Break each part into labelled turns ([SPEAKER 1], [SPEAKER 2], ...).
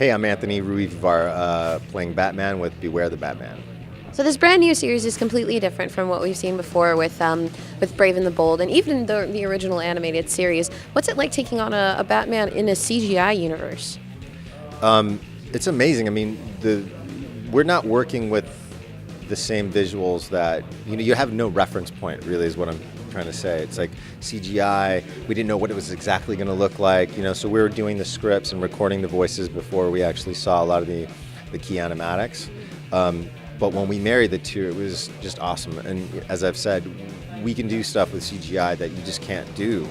[SPEAKER 1] Hey, I'm Anthony Ruivivar, playing Batman with Beware the Batman.
[SPEAKER 2] So this brand new series is completely different from what we've seen before with Brave and the Bold, and even the original animated series. What's it like taking on a Batman in a CGI universe?
[SPEAKER 1] It's amazing. I mean, we're not working with the same visuals that you have no reference point. Really, is what I'm trying to say. It's like CGI. We didn't know what it was exactly going to look like. So we were doing the scripts and recording the voices before we actually saw a lot of the key animatics. But when we married the two, it was just awesome. And as I've said, we can do stuff with CGI that you just can't do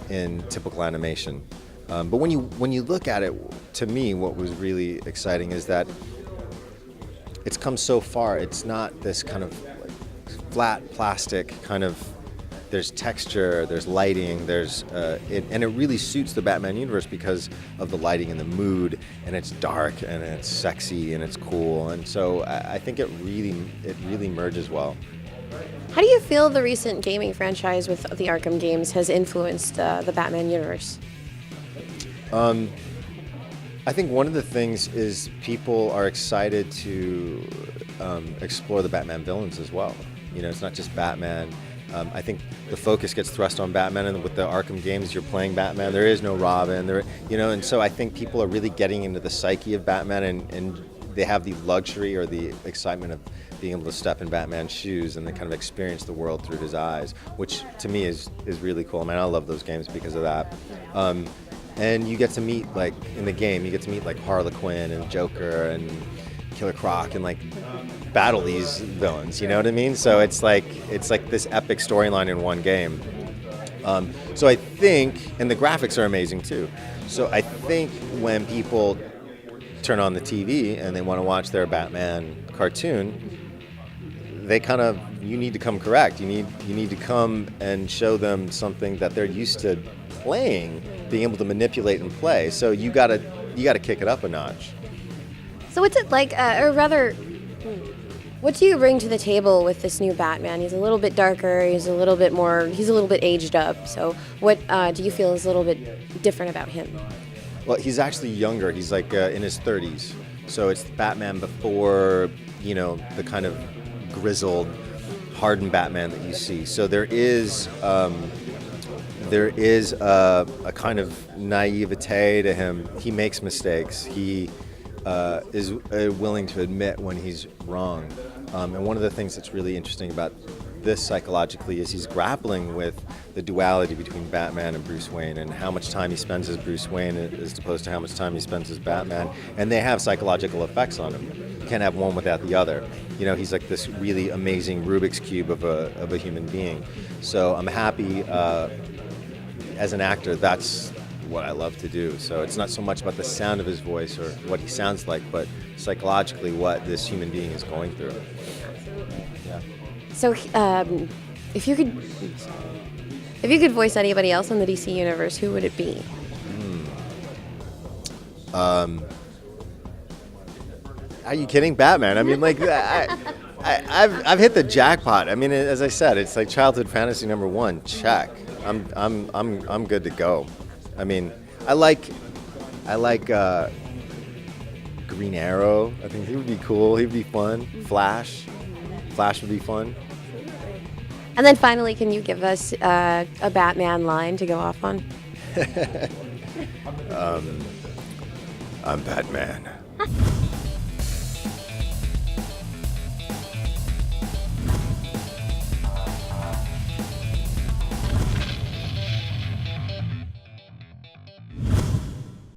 [SPEAKER 1] in typical animation. But when you look at it, to me, what was really exciting is that it's come so far. It's not this kind of like flat plastic kind of. There's texture, there's lighting, and it really suits the Batman universe because of the lighting and the mood, and it's dark and it's sexy and it's cool, and so I think it really merges well.
[SPEAKER 2] How do you feel the recent gaming franchise with the Arkham games has influenced the Batman universe?
[SPEAKER 1] I think one of the things is people are excited to explore the Batman villains as well. It's not just Batman. I think the focus gets thrust on Batman, and with the Arkham games, you're playing Batman. There is no Robin, and so I think people are really getting into the psyche of Batman, and they have the luxury or the excitement of being able to step in Batman's shoes and then kind of experience the world through his eyes, which to me is really cool. I mean, I love those games because of that. And you get to meet, like, in the game, you get to meet, like, Harley Quinn and Joker and Killer Croc and, like, battle these villains, you know what I mean? So it's like this epic storyline in one game. So I think, and the graphics are amazing too. So I think when people turn on the TV and they want to watch their Batman cartoon, you need to come correct. You need to come and show them something that they're used to playing, being able to manipulate and play. So you gotta kick it up a notch.
[SPEAKER 2] So what's it like, or rather, what do you bring to the table with this new Batman? He's a little bit darker, he's a little bit aged up. So what do you feel is a little bit different about him?
[SPEAKER 1] Well, he's actually younger. He's like in his 30s. So it's Batman before, the kind of grizzled, hardened Batman that you see. So there is a kind of naivete to him. He makes mistakes. He is willing to admit when he's wrong. And one of the things that's really interesting about this psychologically is he's grappling with the duality between Batman and Bruce Wayne, and how much time he spends as Bruce Wayne as opposed to how much time he spends as Batman. And they have psychological effects on him. You can't have one without the other. He's like this really amazing Rubik's Cube of a human being. So I'm happy as an actor, that's what I love to do. So it's not so much about the sound of his voice or what he sounds like, but psychologically what this human being is going through. Yeah.
[SPEAKER 2] So if you could voice anybody else in the DC universe, who would it be?
[SPEAKER 1] Are you kidding? Batman. I mean, like, I've hit the jackpot. I mean, as I said, it's like childhood fantasy number one. Check. I'm good to go. I mean, I like Green Arrow. I think he would be cool. He'd be fun. Flash would be fun.
[SPEAKER 2] And then finally, can you give us a Batman line to go off on?
[SPEAKER 1] I'm Batman.